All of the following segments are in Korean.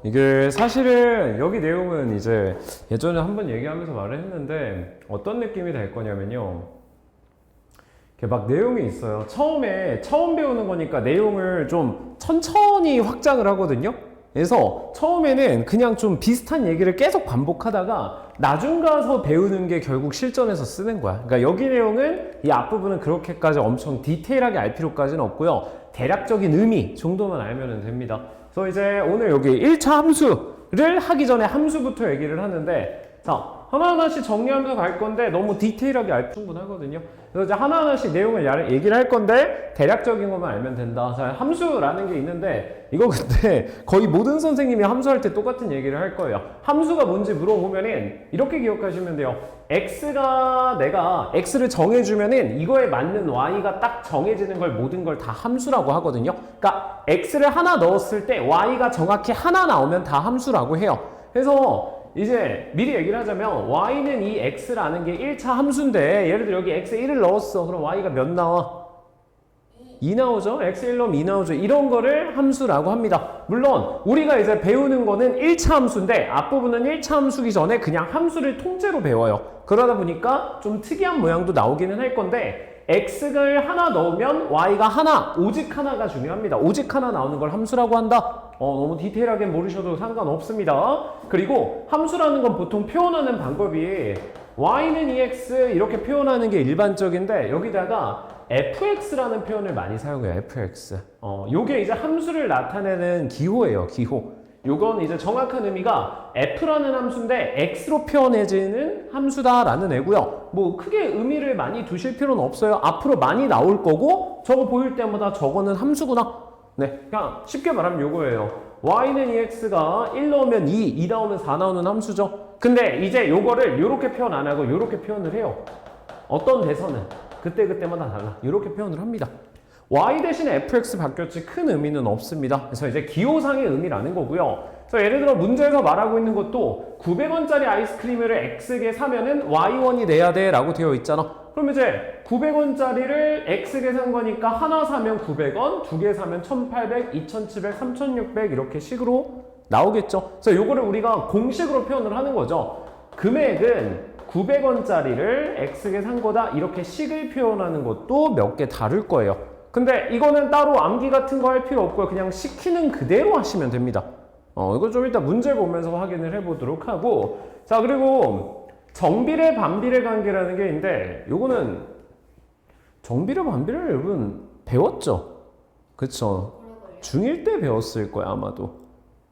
이게 사실은 여기 내용은 이제 예전에 한번 얘기하면서 말을 했는데 어떤 느낌이 될 거냐면요. 이렇게 막 내용이 있어요. 처음 배우는 거니까 내용을 좀 천천히 확장을 하거든요. 그래서 처음에는 그냥 좀 비슷한 얘기를 계속 반복하다가 나중 가서 배우는 게 결국 실전에서 쓰는 거야. 그러니까 여기 내용은 이 앞부분은 그렇게까지 엄청 디테일하게 알 필요까지는 없고요. 대략적인 의미 정도만 알면 됩니다. 그래서 이제 오늘 여기 1차 함수를 하기 전에 함수부터 얘기를 하는데, 자, 하나하나씩 정리하면서 갈 건데 너무 디테일하게 알 충분하거든요. 그래서 이제 하나하나씩 내용을 얘기를 할 건데 대략적인 것만 알면 된다. 자, 함수라는 게 있는데 이거 근데 거의 모든 선생님이 함수할 때 똑같은 얘기를 할 거예요. 함수가 뭔지 물어보면은 이렇게 기억하시면 돼요. 내가 x를 정해주면은 이거에 맞는 y가 딱 정해지는 걸 모든 걸 다 함수라고 하거든요. 그러니까 x를 하나 넣었을 때 y가 정확히 하나 나오면 다 함수라고 해요. 그래서 이제 미리 얘기를 하자면 y는 이 x라는 게 1차 함수인데 예를 들어 여기 x에 1을 넣었어. 그럼 y가 몇 나와? 2 나오죠? x 1 넣으면 2 나오죠. 이런 거를 함수라고 합니다. 물론 우리가 이제 배우는 거는 1차 함수인데 앞부분은 1차 함수기 전에 그냥 함수를 통째로 배워요. 그러다 보니까 좀 특이한 모양도 나오기는 할 건데 x를 하나 넣으면 y가 하나, 오직 하나가 중요합니다. 오직 하나 나오는 걸 함수라고 한다. 너무 디테일하게 모르셔도 상관없습니다. 그리고 함수라는 건 보통 표현하는 방법이 y는 2x 이렇게 표현하는 게 일반적인데 여기다가 fx라는 표현을 많이 사용해요. fx. 요게 이제 함수를 나타내는 기호예요. 기호. 요건 이제 정확한 의미가 f라는 함수인데 x로 표현해지는 함수다라는 애고요. 뭐 크게 의미를 많이 두실 필요는 없어요. 앞으로 많이 나올 거고 저거 보일 때마다 저거는 함수구나. 네, 그냥 쉽게 말하면 요거예요. y는 2x가 1 넣으면 2 나오면 4 나오는 함수죠. 근데 이제 요거를 요렇게 표현 안 하고 요렇게 표현을 해요. 어떤 대선은 그때그때마다 달라. 이렇게 표현을 합니다. y 대신에 fx 바뀌었지 큰 의미는 없습니다. 그래서 이제 기호상의 의미라는 거고요. 그래서 예를 들어 문제에서 말하고 있는 것도 900원짜리 아이스크림을 x개 사면은 y1이 내야 돼 라고 되어 있잖아. 그럼 이제 900원짜리를 x개 산 거니까 하나 사면 900원, 두 개 사면 1800, 2700, 3600 이렇게 식으로 나오겠죠. 그래서 요거를 우리가 공식으로 표현을 하는 거죠. 금액은 900원짜리를 x개 산 거다 이렇게 식을 표현하는 것도 몇 개 다를 거예요. 근데 이거는 따로 암기 같은 거 할 필요 없고요. 그냥 시키는 그대로 하시면 됩니다. 이거 좀 이따 문제 보면서 확인을 해보도록 하고, 자, 그리고 정비례 반비례 관계라는 게 있는데 요거는 정비례 반비례를 여러분 배웠죠? 그쵸? 중1 때 배웠을 거야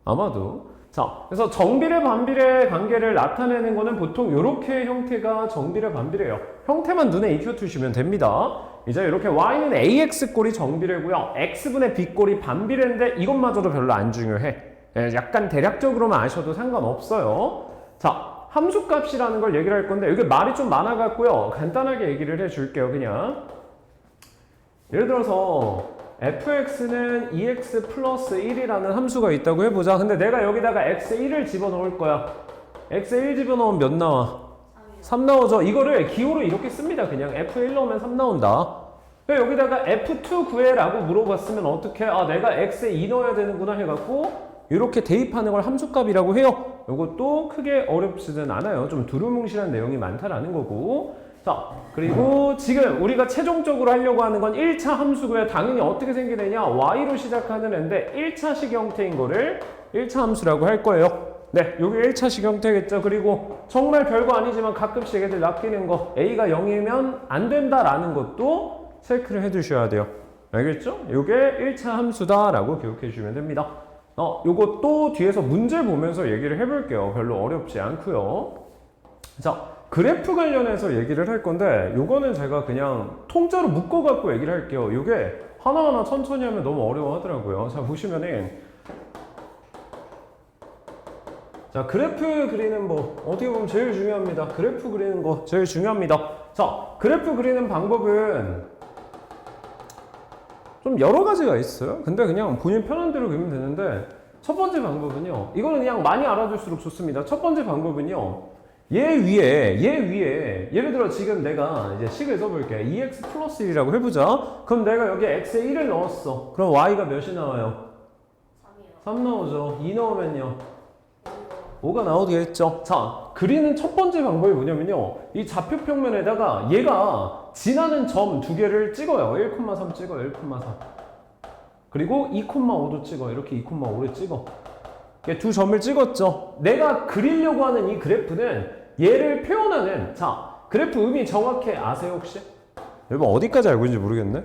아마도. 자, 그래서 정비례 반비례 관계를 나타내는 거는 보통 이렇게 형태가 정비례 반비례예요. 형태만 눈에 익혀두시면 됩니다. 이제 이렇게 y는 ax 꼴이 정비례고요. x분의 b 꼴이 반비례인데 이것마저도 별로 안 중요해. 약간 대략적으로만 아셔도 상관없어요. 자, 함수값이라는 걸 얘기를 할 건데 이게 말이 좀 많아갖고요. 간단하게 얘기를 해줄게요. 그냥 예를 들어서 fx는 2x 플러스 1이라는 함수가 있다고 해보자. 근데 내가 여기다가 x 1을 집어넣을 거야. x 1 집어넣으면 몇 나와? 3 나오죠. 이거를 기호로 이렇게 씁니다. 그냥 f1 넣으면 3 나온다. 여기다가 f2 구해라고 물어봤으면 어떻게? 내가 x에 2 넣어야 되는구나 해갖고 이렇게 대입하는 걸 함수값이라고 해요. 이것도 크게 어렵지는 않아요. 좀 두루뭉실한 내용이 많다라는 거고. 자, 그리고 지금 우리가 최종적으로 하려고 하는 건 1차 함수고요. 당연히 어떻게 생기느냐? y로 시작하는 애인데 1차식 형태인 거를 1차 함수라고 할 거예요. 네, 요게 1차식 형태겠죠. 그리고 정말 별거 아니지만 가끔씩 애들 낚이는 거 a가 0이면 안 된다라는 것도 체크를 해 두셔야 돼요. 알겠죠? 요게 1차 함수다라고 기억해 주시면 됩니다. 요것도 뒤에서 문제 보면서 얘기를 해볼게요. 별로 어렵지 않고요. 자, 그래프 관련해서 얘기를 할 건데 요거는 제가 그냥 통째로 묶어갖고 얘기를 할게요. 요게 하나하나 천천히 하면 너무 어려워하더라고요. 자, 보시면은 자, 그래프 그리는 거 어떻게 보면 제일 중요합니다. 그래프 그리는 거 제일 중요합니다. 자, 그래프 그리는 방법은 좀 여러 가지가 있어요. 근데 그냥 본인 편한 대로 그리면 되는데 첫 번째 방법은요. 이거는 그냥 많이 알아둘수록 좋습니다. 첫 번째 방법은요. 얘 위에 예를 들어 지금 내가 이제 식을 써볼게. 2x 플러스 1이라고 해보자. 그럼 내가 여기 x에 1을 넣었어. 그럼 y가 몇이 나와요? 3 나오죠. 2 넣으면요 5가 나오겠죠. 자, 그리는 첫 번째 방법이 뭐냐면요, 이 좌표 평면에다가 얘가 지나는 점 두 개를 찍어요. 1,3 찍어요. 1,3 그리고 2,5도 찍어. 이렇게 2,5를 찍어. 두 점을 찍었죠. 내가 그리려고 하는 이 그래프는 얘를 표현하는, 자, 그래프 의미 정확히 아세요 혹시? 여러분 어디까지 알고 있는지 모르겠네.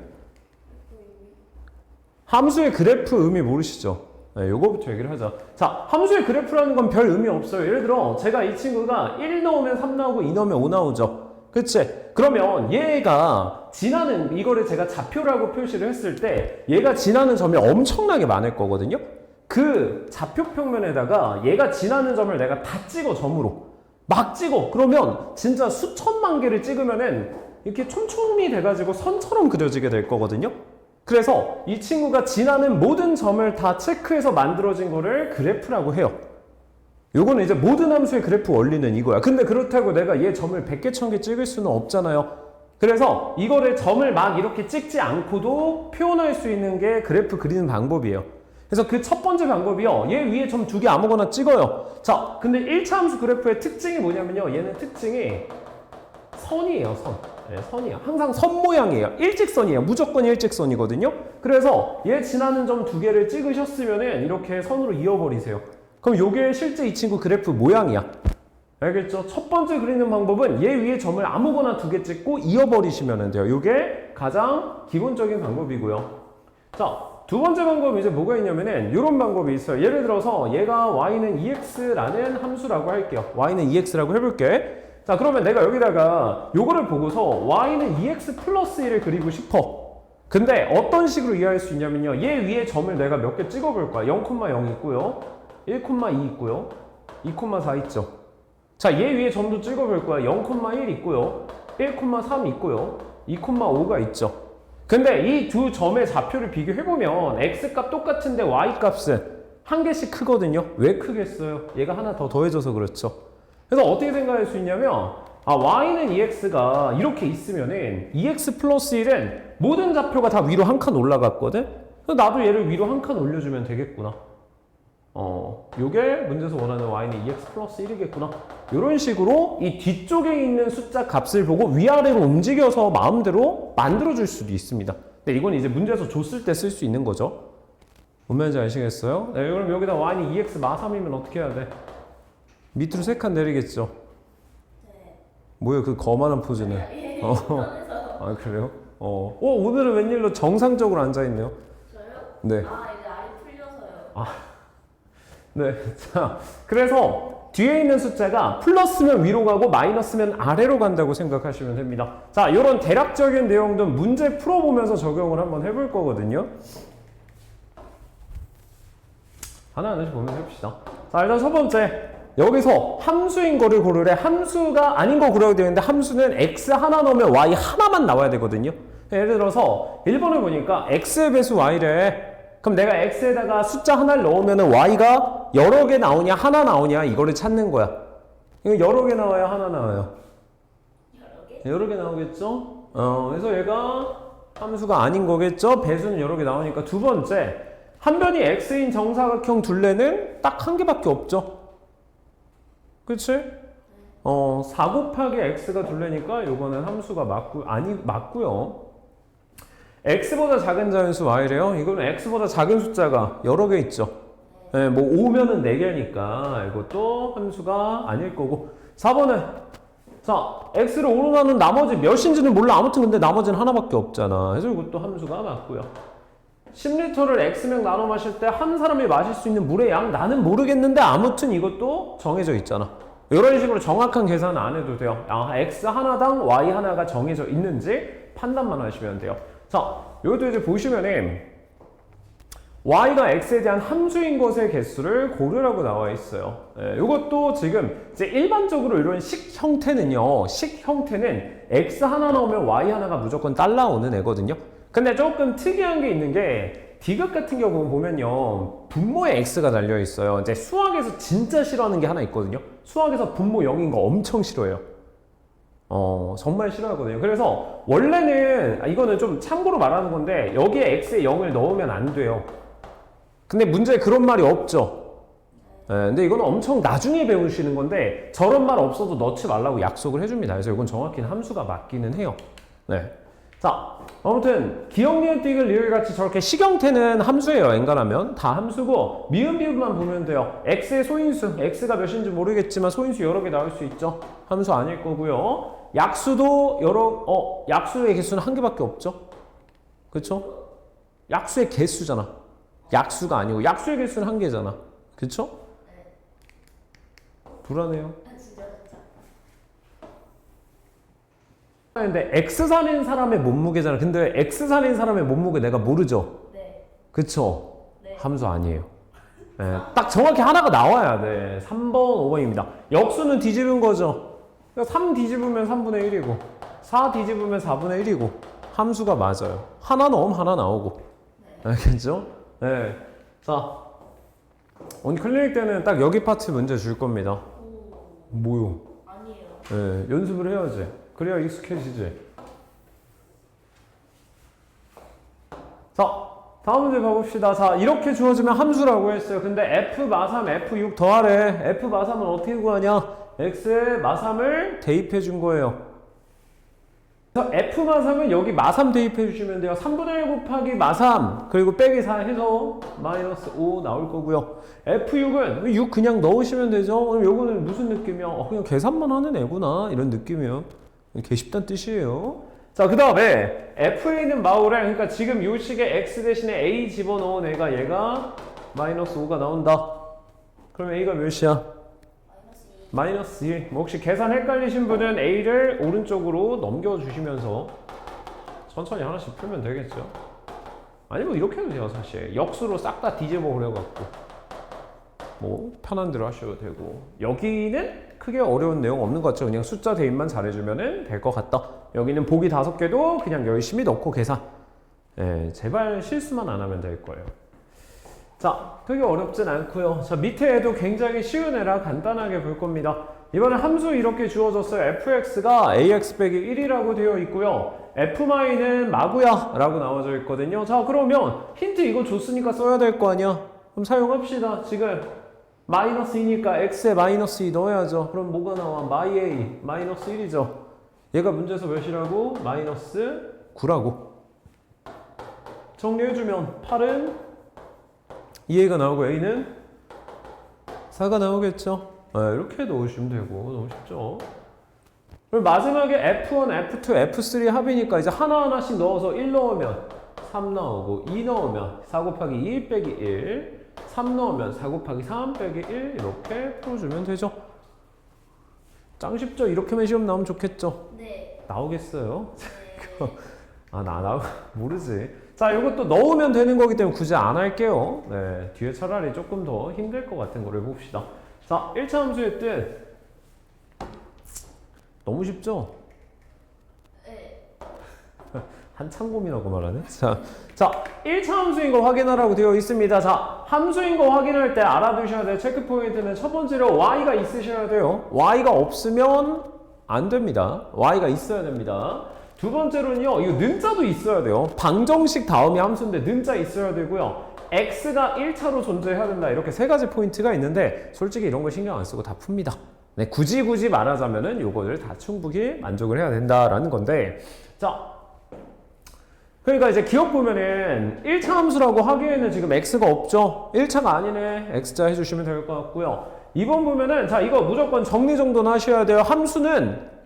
함수의 그래프 의미 모르시죠? 네, 요거부터 얘기를 하자. 자, 함수의 그래프라는 건 별 의미 없어요. 예를 들어 제가 이 친구가 1 넣으면 3 나오고 2 넣으면 5 나오죠. 그치? 그러면 얘가 지나는, 이거를 제가 좌표라고 표시를 했을 때 얘가 지나는 점이 엄청나게 많을 거거든요. 그 좌표 평면에다가 얘가 지나는 점을 내가 다 찍어, 점으로 막 찍어. 그러면 진짜 수천만 개를 찍으면은 이렇게 촘촘히 돼가지고 선처럼 그려지게 될 거거든요. 그래서 이 친구가 지나는 모든 점을 다 체크해서 만들어진 거를 그래프라고 해요. 요거는 이제 모든 함수의 그래프 원리는 이거야. 근데 그렇다고 내가 얘 점을 100개, 1000개 찍을 수는 없잖아요. 그래서 이거를 점을 막 이렇게 찍지 않고도 표현할 수 있는 게 그래프 그리는 방법이에요. 그래서 그 첫 번째 방법이요, 얘 위에 점 2개 아무거나 찍어요. 자, 근데 1차 함수 그래프의 특징이 뭐냐면요, 얘는 특징이 선이에요. 선. 네, 선이에요. 항상 선 모양이에요. 일직선이에요. 무조건 일직선이거든요. 그래서 얘 지나는 점 2개를 찍으셨으면은 이렇게 선으로 이어버리세요. 그럼 요게 실제 이 친구 그래프 모양이야. 알겠죠? 첫 번째 그리는 방법은 얘 위에 점을 아무거나 2개 찍고 이어버리시면 돼요. 요게 가장 기본적인 방법이고요. 자, 두 번째 방법은 이제 뭐가 있냐면은 요런 방법이 있어요. 예를 들어서 얘가 y는 2x라는 함수라고 할게요. y는 2x라고 해볼게. 자, 그러면 내가 여기다가 요거를 보고서 y는 2x 플러스 1을 그리고 싶어. 근데 어떤 식으로 이해할 수 있냐면요, 얘 위에 점을 내가 몇 개 찍어볼 거야. 0,0 있고요, 1,2 있고요, 2,4 있죠. 자, 얘 위에 점도 찍어볼 거야. 0,1 있고요, 1,3 있고요, 2,5가 있죠. 근데 이 두 점의 좌표를 비교해보면 x값 똑같은데 y값은 한 개씩 크거든요. 왜 크겠어요? 얘가 하나 더 더해져서 그렇죠. 그래서 어떻게 생각할 수 있냐면, y는 2x가 이렇게 있으면은 2x 플러스 1은 모든 좌표가 다 위로 한 칸 올라갔거든? 그래서 나도 얘를 위로 한 칸 올려주면 되겠구나. 요게 문제에서 원하는 y는 2x 플러스 1이겠구나. 이런 식으로 이 뒤쪽에 있는 숫자 값을 보고 위아래로 움직여서 마음대로 만들어줄 수도 있습니다. 근데 이건 이제 문제에서 줬을 때 쓸 수 있는 거죠. 뭔 말인지 아시겠어요? 네, 그럼 여기다 y는 2x 마3이면 어떻게 해야 돼? 밑으로 3칸 내리겠죠? 네. 뭐야 그 거만한 포즈는? 아, 그래요? 오늘은 웬일로 정상적으로 앉아있네요? 저요? 네. 이제 알이 풀려서요. 네. 자, 그래서 뒤에 있는 숫자가 플러스면 위로 가고 마이너스면 아래로 간다고 생각하시면 됩니다. 자, 이런 대략적인 내용도 문제 풀어보면서 적용을 한번 해볼 거거든요. 하나하나씩 보면서 해봅시다. 자, 일단 첫 번째. 여기서 함수인 거를 고르래. 함수가 아닌 거 고르라고 되어 있는데 함수는 x 하나 넣으면 y 하나만 나와야 되거든요. 예를 들어서 1번을 보니까 x의 배수 y래. 그럼 내가 x에다가 숫자 하나를 넣으면 y가 여러 개 나오냐 하나 나오냐 이거를 찾는 거야. 이거 여러 개 나와요, 하나 나와요? 여러 개? 여러 개 나오겠죠? 그래서 얘가 함수가 아닌 거겠죠? 배수는 여러 개 나오니까. 두 번째, 한 변이 x인 정사각형 둘레는 딱 한 개밖에 없죠. 그치? 4 곱하기 x가 둘레니까 요거는 함수가 맞고요. x보다 작은 자연수 y래요. 이거는 x보다 작은 숫자가 여러 개 있죠. 네, 뭐 5면은 4개니까 이것도 함수가 아닐 거고. 4번은 자, x를 5로 나눈 나머지 몇인지는 몰라. 아무튼 근데 나머지는 하나밖에 없잖아. 그래서 이것도 함수가 맞고요. 10리터를 x명 나눠 마실 때 한 사람이 마실 수 있는 물의 양 나는 모르겠는데 아무튼 이것도 정해져 있잖아. 이런 식으로 정확한 계산 안 해도 돼요. x 하나당 y 하나가 정해져 있는지 판단만 하시면 돼요. 자, 이것도 이제 보시면은 y가 x에 대한 함수인 것의 개수를 고르라고 나와 있어요. 이것도 지금 이제 일반적으로 이런 식 형태는요, 식 형태는 x 하나 넣으면 y 하나가 무조건 따라오는 애거든요. 근데 조금 특이한 게 있는 게 디귿 같은 경우 보면요, 분모에 x가 달려 있어요. 이제 수학에서 진짜 싫어하는 게 하나 있거든요. 수학에서 분모 0인 거 엄청 싫어해요. 정말 싫어하거든요. 그래서 원래는 이거는 좀 참고로 말하는 건데 여기에 x에 0을 넣으면 안 돼요. 근데 문제에 그런 말이 없죠. 예, 근데 이건 엄청 나중에 배우시는 건데 저런 말 없어도 넣지 말라고 약속을 해줍니다. 그래서 이건 정확히 함수가 맞기는 해요. 네. 자, 아무튼 기억, 니은, 띠글, 리을 같이 저렇게 식형태는 함수예요. 엔간하면 다 함수고 미음, 비음만 보면 돼요. x의 소인수, x가 몇인지 모르겠지만 소인수 여러 개 나올 수 있죠. 함수 아닐 거고요. 약수도 약수의 개수는 한 개밖에 없죠. 그렇죠? 약수의 개수잖아. 약수가 아니고 약수의 개수는 한 개잖아. 그렇죠? 불안해요. 진짜. 근데 X산인 사람의 몸무게잖아. 근데 X산인 사람의 몸무게 내가 모르죠? 네. 그쵸? 네. 함수 아니에요. 네, 딱 정확히 하나가 나와야 돼. 3번, 5번입니다. 역수는 뒤집은 거죠. 그러니까 3 뒤집으면 3분의 1이고 4 뒤집으면 4분의 1이고 함수가 맞아요. 하나 넣으면 하나 나오고. 네. 알겠죠? 네. 자, 온클리닉 때는 딱 여기 파트 문제 줄 겁니다. 뭐요? 아니에요. 네, 연습을 해야지. 그래야 익숙해지지. 자, 다음 문제 봐봅시다. 자, 이렇게 주어지면 함수라고 했어요. 근데 f 마삼 f6 더하래. f 마삼은 어떻게 구하냐? x에 마삼을 대입해 준 거예요. 그래서 f 마삼은 여기 마삼 대입해 주시면 돼요. 3분의 1 곱하기 마삼 그리고 빼기 4 해서 마이너스 5 나올 거고요. f6은 6 그냥 넣으시면 되죠. 그럼 요거는 무슨 느낌이야? 그냥 계산만 하는 애구나 이런 느낌이에요. 개 쉽다는 뜻이에요. 자, 그 다음에 f에 있는 마우를 그러니까 지금 요 식에 x 대신에 a 집어넣은 애가 얘가 마이너스 5가 나온다. 그럼 a가 몇이야? 마이너스 1. 뭐 혹시 계산 헷갈리신 분은 a를 오른쪽으로 넘겨주시면서 천천히 하나씩 풀면 되겠죠. 아니 뭐 이렇게 해도 돼요. 사실 역수로 싹 다 뒤집어 버려갖고 뭐 편한 대로 하셔도 되고 여기는 크게 어려운 내용 없는 것 같죠. 그냥 숫자 대입만 잘해주면 될 것 같다. 여기는 보기 5개도 그냥 열심히 넣고 계산. 제발 실수만 안 하면 될 거예요. 자, 크게 어렵진 않고요. 자, 밑에도 굉장히 쉬운 애라 간단하게 볼 겁니다. 이번엔 함수 이렇게 주어졌어요. fx가 ax 빼기 1이라고 되어 있고요. f는 마구야 라고 나와져 있거든요. 자, 그러면 힌트 이거 줬으니까 써야 될 거 아니야. 그럼 사용합시다. 지금 마이너스 2니까 x에 마이너스 2 넣어야죠. 그럼 뭐가 나와? 마이 a 마이너스 1이죠. 얘가 문제에서 몇이라고? 마이너스 9라고. 정리해주면 8은 2a가 나오고 a는 4가 나오겠죠. 이렇게 넣으시면 되고 너무 쉽죠. 그리고 마지막에 F1, F2, F3 합이니까 이제 하나하나씩 넣어서 1 넣으면 3 나오고 2 넣으면 4 곱하기 2 빼기 1 3 넣으면 4 곱하기 3 빼기 1 이렇게 풀어주면 되죠. 짱 쉽죠? 이렇게만 시험 나오면 좋겠죠? 네. 나오겠어요? 네. 나 모르지. 자, 이것도 넣으면 되는 거기 때문에 굳이 안 할게요. 네, 뒤에 차라리 조금 더 힘들 것 같은 거를 봅시다. 자, 1차 함수의 뜻. 너무 쉽죠? 네. 한참 고민하고 말하네. 자, 1차 함수인 거 확인하라고 되어 있습니다. 자, 함수인 거 확인할 때 알아두셔야 될 체크 포인트는 첫 번째로 y가 있으셔야 돼요. y가 없으면 안 됩니다. y가 있어야 됩니다. 두 번째로는요, 이거 는자도 있어야 돼요. 방정식 다음이 함수인데 는자 있어야 되고요. x가 1차로 존재해야 된다. 이렇게 세 가지 포인트가 있는데 솔직히 이런 거 신경 안 쓰고 다 풉니다. 네, 굳이 말하자면은 요거를 다 충분히 만족을 해야 된다라는 건데, 자, 그러니까 이제 기억 보면은 1차 함수라고 하기에는 지금 x가 없죠. 1차가 아니네. x자 해주시면 될 것 같고요. 2번 보면은 자, 이거 무조건 정리정돈 하셔야 돼요.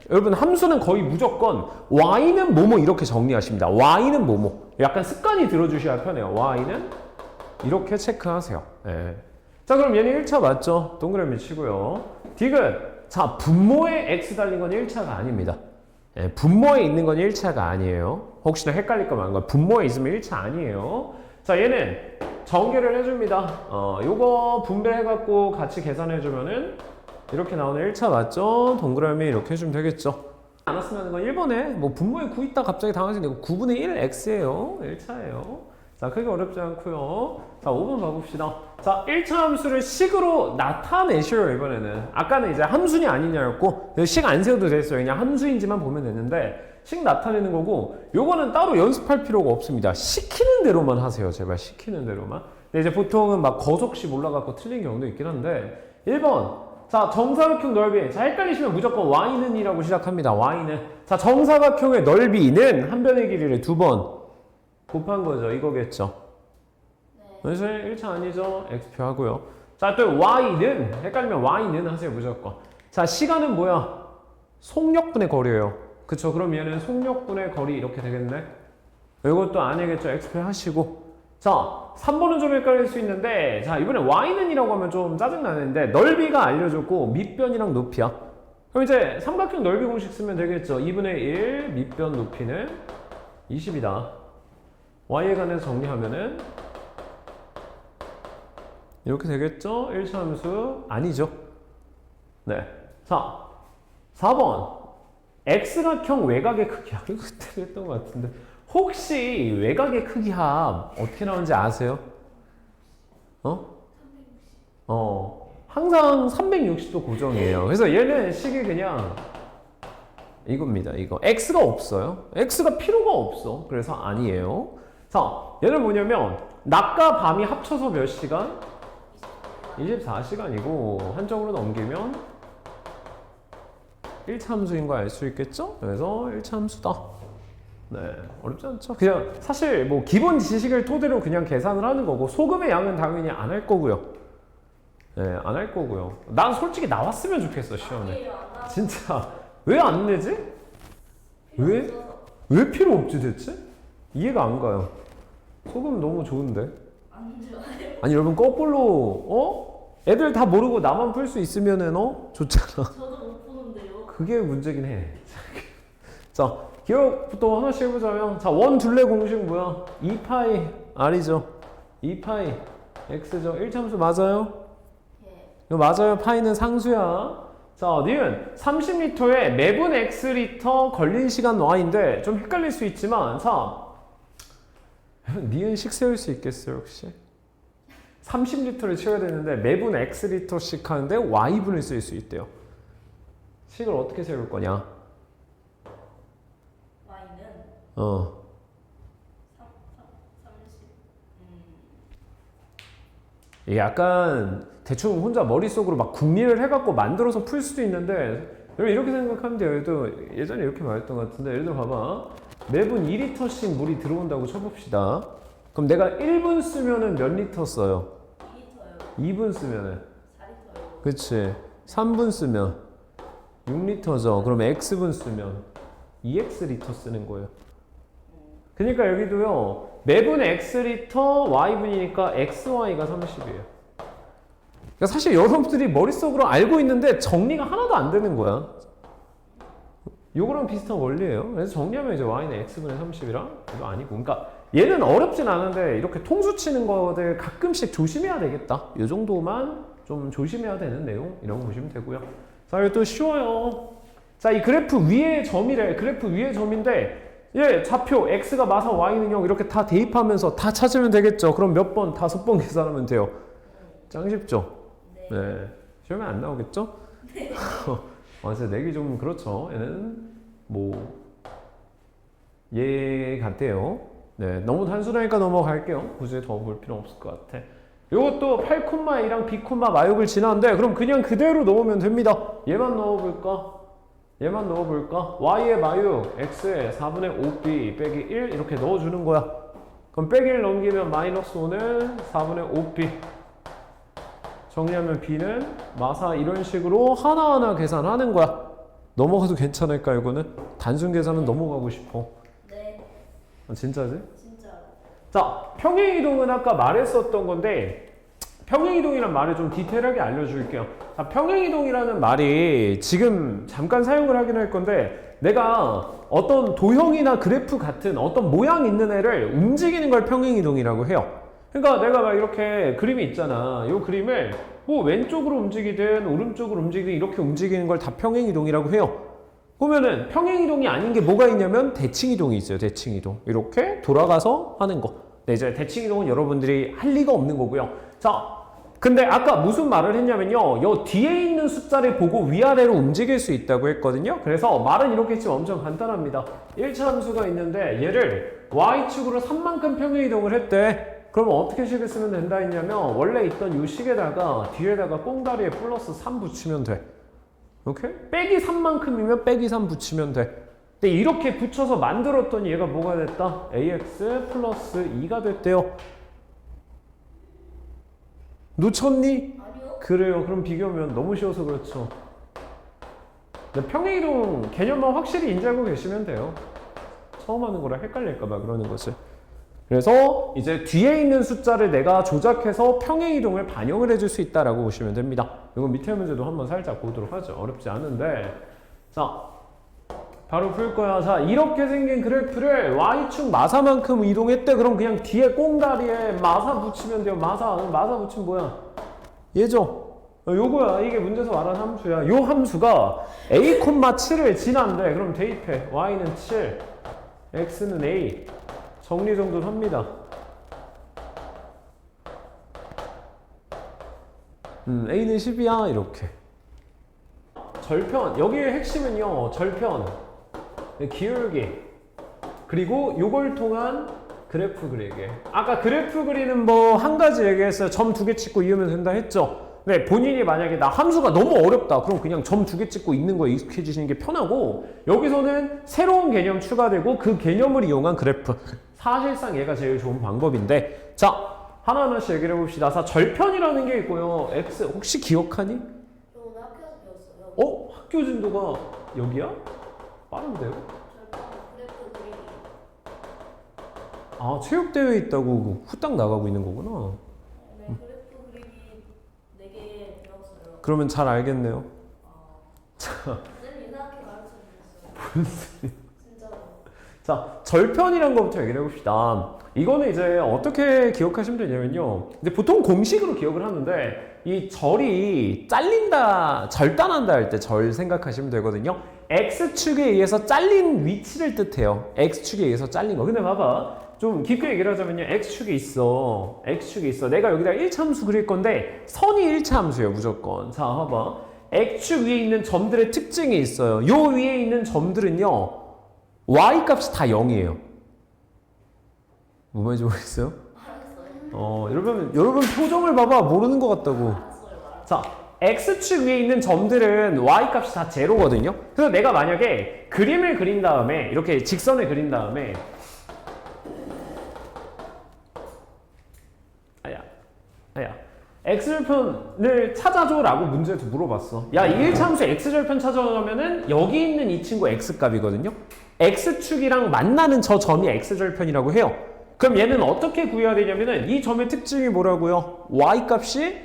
여러분 함수는 거의 무조건 y는 뭐뭐 이렇게 정리하십니다. y는 뭐뭐. 약간 습관이 들어주셔야 편해요. y는 이렇게 체크하세요. 네. 자, 그럼 얘는 1차 맞죠? 동그라미 치고요. 디귿. 자, 분모에 x 달린 건 1차가 아닙니다. 네, 분모에 있는 건 1차가 아니에요. 혹시나 헷갈릴까 말까. 분모에 있으면 1차 아니에요. 자, 얘는 전개를 해줍니다. 요거 분배해갖고 같이 계산해주면은 이렇게 나오는 1차 맞죠? 동그라미 이렇게 해주면 되겠죠. 안 왔으면 이건 1번에 뭐 분모에 9 있다 갑자기 당하시는데 이거 9분의 1 x예요. 1차예요. 자, 크게 어렵지 않고요. 자, 5번 봐봅시다. 자, 1차 함수를 식으로 나타내셔요, 이번에는. 아까는 이제 함수냐 아니냐였고 식 안 세워도 됐어요. 그냥 함수인지만 보면 되는데 식 나타내는 거고 요거는 따로 연습할 필요가 없습니다. 시키는 대로만 하세요. 제발 시키는 대로만. 근데 이제 보통은 막 거속식 올라가고 틀린 경우도 있긴 한데 1번 자 정사각형 넓이 자 헷갈리시면 무조건 y는 이라고 시작합니다. y는 자 정사각형의 넓이는 한 변의 길이를 2번 곱한 거죠. 이거겠죠. 네. 그래서 1차 아니죠. x표 하고요. 자 또 y는 헷갈리면 y는 하세요. 무조건. 자 시간은 뭐야? 속력분의 거리예요. 그쵸? 그럼 얘는 속력분의 거리 이렇게 되겠네. 이것도 아니겠죠. x표 하시고 자 3번은 좀 헷갈릴 수 있는데 자 이번에 y는 이라고 하면 좀 짜증나는데 넓이가 알려줬고 밑변이랑 높이야. 그럼 이제 삼각형 넓이 공식 쓰면 되겠죠. 2분의 1 밑변 높이는 20이다. y에 관해서 정리하면은 이렇게 되겠죠? 1차 함수 아니죠. 네. 자 4번 X각형 외곽의 크기 합 이거 그때 했던 것 같은데 혹시 외곽의 크기 합 어떻게 나오는지 아세요? 항상 360도 고정이에요. 그래서 얘는 식이 그냥 이겁니다. 이거 X가 없어요. X가 필요가 없어. 그래서 아니에요. 자, 얘는 뭐냐면 낮과 밤이 합쳐서 몇 시간? 24시간이고 한쪽으로 넘기면 1차 함수인 거 알 수 있겠죠? 그래서 1차 함수다. 네, 어렵지 않죠? 그냥 사실 뭐 기본 지식을 토대로 그냥 계산을 하는 거고 소금의 양은 당연히 안 할 거고요. 네, 안 할 거고요. 난 솔직히 나왔으면 좋겠어 시험에. 진짜 왜 안 내지? 왜? 왜 필요 없지 대체? 이해가 안 가요. 소금 너무 좋은데. 안 좋아요. 아니 여러분 거꾸로 애들 다 모르고 나만 풀 수 있으면은 좋잖아. 저도 못 보는데요. 그게 문제긴 해. 자, 기억부터 하나씩 해보자면 자, 원 둘레 공식 뭐야? 2파이 R이죠. 2파이 X죠. 1참수 맞아요? 예. 이거 맞아요. 파이는 상수야. 자, 니은 30리터에 매분 X리터 걸린 시간 Y인데 좀 헷갈릴 수 있지만 자, 니은식 세울 수 있겠어요 혹시? 30리터를 채워야 되는데 매분 X리터씩 하는데 Y분을 쓸 수 있대요. 식을 어떻게 세울 거냐? Y는 30. 이게 약간 대충 혼자 머릿속으로 막 궁리를 해갖고 만들어서 풀 수도 있는데 여러분 이렇게 생각하면 돼요. 얘도 예전에 이렇게 말했던 것 같은데 예를 들어 봐봐. 매분 2리터씩 물이 들어온다고 쳐봅시다. 그럼 내가 1분 쓰면은 몇 리터 써요? 2리터요. 2분 쓰면은 4리터요. 그치. 3분 쓰면 6리터죠. 그럼 X분 쓰면 2X리터 쓰는 거예요. 그러니까 여기도요. 매분 X리터 Y분이니까 XY가 30이에요. 그러니까 사실 여러분들이 머릿속으로 알고 있는데 정리가 하나도 안 되는 거야. 요거랑 비슷한 원리예요. 그래서 정리하면 이제 Y는 X분의 30이랑 이거 아니고. 그러니까 얘는 어렵진 않은데 이렇게 통수 치는 거들 가끔씩 조심해야 되겠다. 이 정도만 좀 조심해야 되는 내용 이런 거 보시면 되고요. 자, 이거 또 쉬워요. 자, 이 그래프 위에 점이래. 그래프 위에 점인데 예, 좌표 x가 마사 y는 0 이렇게 다 대입하면서 다 찾으면 되겠죠. 그럼 몇 번? 5번 계산하면 돼요. 짱 쉽죠? 네. 시험에 안 나오겠죠? 네. 맞아요. 내기 좀 그렇죠. 얘는 뭐 얘 같아요. 네, 너무 단순하니까 넘어갈게요. 굳이 더 볼 필요 없을 것 같아. 이것도 8,2랑 B, 마육을 지나는데 그럼 그냥 그대로 넣으면 됩니다. 얘만 넣어볼까? 얘만 넣어볼까? y의 마육, x의 4분의 5b 빼기 1 이렇게 넣어주는 거야. 그럼 빼기 1 넘기면 마이너스 5는 4분의 5b 정리하면 b는 마사 이런 식으로 하나하나 계산하는 거야. 넘어가도 괜찮을까 이거는? 단순 계산은 넘어가고 싶어. 네. 아, 진짜지? 진짜. 자, 평행이동은 아까 말했었던 건데 평행이동이란 말을 좀 디테일하게 알려줄게요. 자, 평행이동이라는 말이 지금 잠깐 사용을 하긴 할 건데 내가 어떤 도형이나 그래프 같은 어떤 모양 있는 애를 움직이는 걸 평행이동이라고 해요. 그러니까 내가 막 이렇게 그림이 있잖아. 이 그림을 뭐 왼쪽으로 움직이든 오른쪽으로 움직이든 이렇게 움직이는 걸 다 평행이동이라고 해요. 보면은 평행이동이 아닌 게 뭐가 있냐면 대칭이동이 있어요. 대칭이동. 이렇게 돌아가서 하는 거. 네, 이제 대칭이동은 여러분들이 할 리가 없는 거고요. 자, 근데 아까 무슨 말을 했냐면요. 요 뒤에 있는 숫자를 보고 위아래로 움직일 수 있다고 했거든요. 그래서 말은 이렇게 했지만 엄청 간단합니다. 1차 함수가 있는데 얘를 y축으로 3만큼 평행이동을 했대. 그러면 어떻게 식을 쓰면 된다 했냐면 원래 있던 이 식에다가 뒤에다가 꽁다리에 플러스 3 붙이면 돼. 오케이? 빼기 3만큼이면 빼기 3 붙이면 돼. 근데 이렇게 붙여서 만들었더니 얘가 뭐가 됐다? ax 플러스 2가 됐대요. 놓쳤니? 아니요. 그래요. 그럼 비교하면 너무 쉬워서 그렇죠. 근데 평행이동 개념만 확실히 인지하고 계시면 돼요. 처음 하는 거라 헷갈릴까봐 그러는 거지. 그래서 이제 뒤에 있는 숫자를 내가 조작해서 평행이동을 반영을 해줄 수 있다라고 보시면 됩니다. 이건 밑에 문제도 한번 살짝 보도록 하죠. 어렵지 않은데. 자, 바로 풀 거야. 자, 이렇게 생긴 그래프를 Y축 마사만큼 이동했대. 그럼 그냥 뒤에 꽁다리에 마사 붙이면 돼요. 마사 붙이면 뭐야? 얘죠? 요거야. 이게 문제에서 말한 함수야. 요 함수가 a, 7을 지난대. 그럼 대입해. y는 7, x는 a. 정리정돈 합니다. a는 10이야. 이렇게. 절편. 여기의 핵심은요. 절편. 기울기. 그리고 요걸 통한 그래프 그리기. 아까 그래프 그리는 뭐 한 가지 얘기했어요. 점 2개 찍고 이으면 된다 했죠. 네, 본인이 만약에 나 함수가 너무 어렵다. 그럼 그냥 점 2개 찍고 있는 거에 익숙해지시는 게 편하고, 여기서는 새로운 개념 추가되고 그 개념을 이용한 그래프. 사실상 얘가 제일 좋은 방법인데, 자, 하나하나씩 얘기를 해봅시다. 자, 절편이라는 게 있고요. x 혹시 기억하니? 저 오늘 학교에서 배웠어요. 어? 학교 진도가 여기야? 빠른데요? 절편 그래프 그리기. 아, 체육대회 있다고 후딱 나가고 있는 거구나. 네, 그래프 그리기 4개 배웠어요. 그러면 잘 알겠네요. 쌤 이상하게 가르쳐주셨어요. 진짜로. 자, 절편이란 것부터 얘기를 해봅시다. 이거는 이제 어떻게 기억하시면 되냐면요. 이제 보통 공식으로 기억을 하는데, 이 절이 잘린다, 절단한다 할 때 절 생각하시면 되거든요. X축에 의해서 잘린 위치를 뜻해요. X축에 의해서 잘린 거. 근데 봐봐. 좀 깊게 얘기를 하자면요. X축에 있어. X축에 있어. 내가 여기다 1차 함수 그릴 건데, 선이 1차 함수예요. 무조건. 자, 봐봐. X축 위에 있는 점들의 특징이 있어요. 요 위에 있는 점들은요. Y 값이 다 0이에요. 뭐 말인지 모르겠어요? 알았어요. 여러분 표정을 봐봐. 모르는 것 같다고. 알았어요. 자, X축 위에 있는 점들은 Y 값이 다 제로거든요. 그래서 내가 만약에 그림을 그린 다음에 이렇게 직선을 그린 다음에 아야 X절편을 찾아줘 라고 문제에서 물어봤어. 야, 이 1차 함수 X절편 찾아오면은 여기 있는 이 친구 X값이거든요. X축이랑 만나는 저 점이 X절편이라고 해요. 그럼 얘는 어떻게 구해야 되냐면은 이 점의 특징이 뭐라고요? Y값이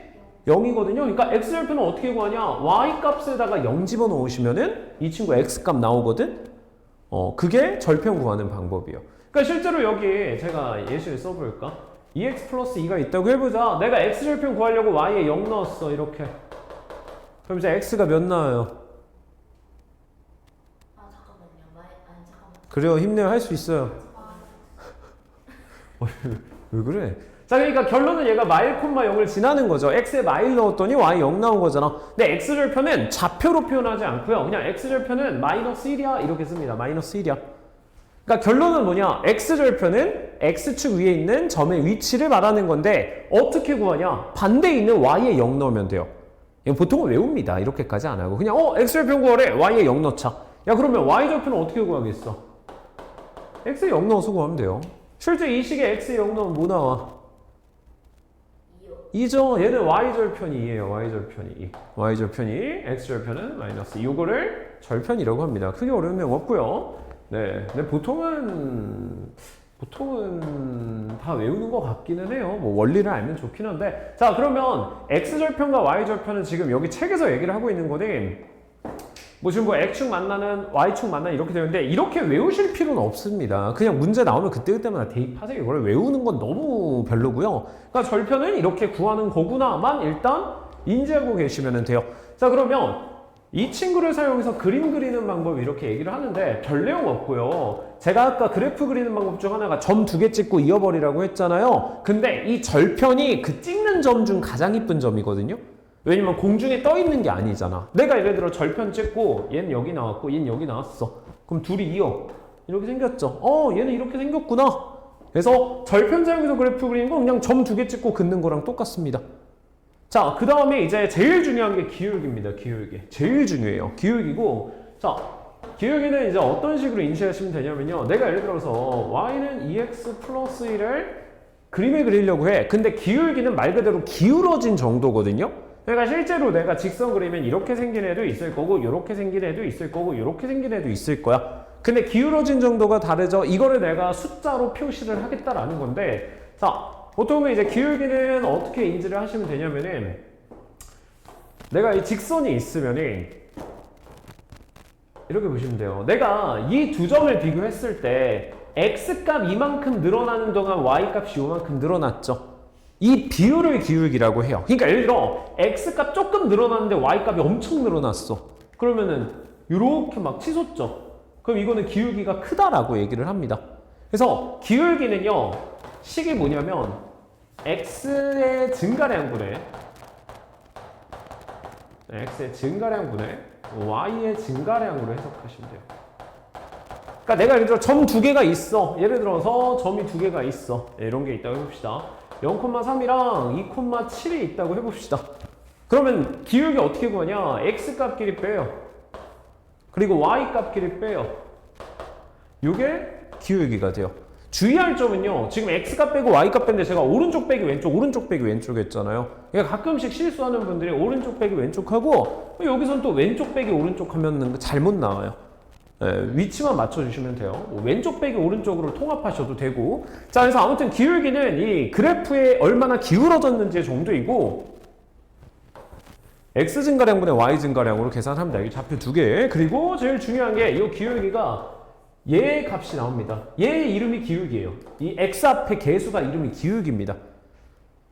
0이거든요. 그러니까 X절편은 어떻게 구하냐? Y값에다가 0 집어넣으시면은 이 친구 X값 나오거든? 그게 절편 구하는 방법이에요. 그러니까 실제로 여기 제가 예시를 써볼까? 2x 플러스 2가 있다고 해보자. 내가 X절편 구하려고 Y에 0 넣었어. 이렇게. 그럼 이제 X가 몇 나와요? 아 잠깐만요. 아니 잠깐만. 그래요. 힘내요. 할 수 있어요. 왜 그래? 자, 그러니까 결론은 얘가 마일 콤마 0을 지나는 거죠. x에 마일 넣었더니 y 0 나온 거잖아. 근데 x절편은 좌표로 표현하지 않고요. 그냥 x절편은 마이너스 1이야 이렇게 씁니다. 마이너스 1이야. 그러니까 결론은 뭐냐? x절편은 x축 위에 있는 점의 위치를 말하는 건데 어떻게 구하냐? 반대에 있는 y에 0 넣으면 돼요. 이거 보통은 외웁니다. 이렇게까지 안 하고 그냥 x절편 구하래. y에 0 넣자. 야, 그러면 y절편은 어떻게 구하겠어? x에 0 넣어서 구하면 돼요. 실제 이 식에 x에 0 넣으면 뭐 나와? 2요. 2죠. 얘는 y절편이 2예요. y절편이 2. y절편이 2, x절편은 마이너스 2. 요거를 절편이라고 합니다. 크게 어려운 내용 없고요. 네. 근데 보통은 다 외우는 것 같기는 해요. 뭐 원리를 알면 좋긴 한데. 자, 그러면 x절편과 y절편은 지금 여기 책에서 얘기를 하고 있는 거니 뭐 지금 뭐 x축 만나는 y축 만나는 이렇게 되는데 이렇게 외우실 필요는 없습니다. 그냥 문제 나오면 그때그때마다 대입하세요. 이걸 외우는 건 너무 별로고요. 그러니까 절편은 이렇게 구하는 거구나만 일단 인지하고 계시면 돼요. 자, 그러면 이 친구를 사용해서 그림 그리는 방법 이렇게 얘기를 하는데 별 내용 없고요. 제가 아까 그래프 그리는 방법 중 하나가 점 2개 찍고 이어버리라고 했잖아요. 근데 이 절편이 그 찍는 점 중 가장 이쁜 점이거든요. 왜냐면 공중에 떠 있는 게 아니잖아. 내가 예를 들어 절편 찍고 얘는 여기 나왔고 얘는 여기 나왔어. 그럼 둘이 이어. 이렇게 생겼죠. 얘는 이렇게 생겼구나. 그래서 절편자형에서 그래프 그리는 건 그냥 점 두 개 찍고 긋는 거랑 똑같습니다. 자, 그 다음에 이제 제일 중요한 게 기울기입니다. 기울기. 제일 중요해요. 기울기고, 자, 기울기는 이제 어떤 식으로 인식하시면 되냐면요. 내가 예를 들어서 y는 2x 플러스 1을 그림에 그리려고 해. 근데 기울기는 말 그대로 기울어진 정도거든요. 그러니까 실제로 내가 직선 그리면 이렇게 생긴 애도 있을 거고, 이렇게 생긴 애도 있을 거고, 이렇게 생긴 애도 있을 거야. 근데 기울어진 정도가 다르죠. 이거를 내가 숫자로 표시를 하겠다라는 건데, 자, 보통은 이제 기울기는 어떻게 인지를 하시면 되냐면은, 내가 이 직선이 있으면은 이렇게 보시면 돼요. 내가 이 두 점을 비교했을 때 x값 이만큼 늘어나는 동안 y값이 요만큼 늘어났죠. 이 비율을 기울기라고 해요. 그러니까 예를 들어 x값 조금 늘어났는데 y값이 엄청 늘어났어. 그러면은 이렇게 막 치솟죠. 그럼 이거는 기울기가 크다라고 얘기를 합니다. 그래서 기울기는요, 식이 뭐냐면 x의 증가량분의 y의 증가량으로 해석하시면 돼요. 그러니까 내가 예를 들어 점 두 개가 있어. 예를 들어서 점이 두 개가 있어. 이런 게 있다고 해봅시다. 0,3이랑 2,7이 있다고 해봅시다. 그러면 기울기 어떻게 구하냐? x 값끼리 빼요. 그리고 y 값끼리 빼요. 이게 기울기가 돼요. 주의할 점은요, 지금 x값 빼고 y값 뺐는데 제가 오른쪽 빼기 왼쪽, 오른쪽 빼기 왼쪽 했잖아요. 그러니까 가끔씩 실수하는 분들이 오른쪽 빼기 왼쪽 하고, 여기선 또 왼쪽 빼기 오른쪽 하면 잘못 나와요. 위치만 맞춰주시면 돼요. 왼쪽 빼기 오른쪽으로 통합하셔도 되고. 자, 그래서 아무튼 기울기는 이 그래프에 얼마나 기울어졌는지의 정도이고, x 증가량분의 y 증가량으로 계산합니다. 이 좌표 두 개. 그리고 제일 중요한 게 이 기울기가 얘의 값이 나옵니다. 얘의 이름이 기울기예요. 이 x 앞에 개수가 이름이 기울기입니다.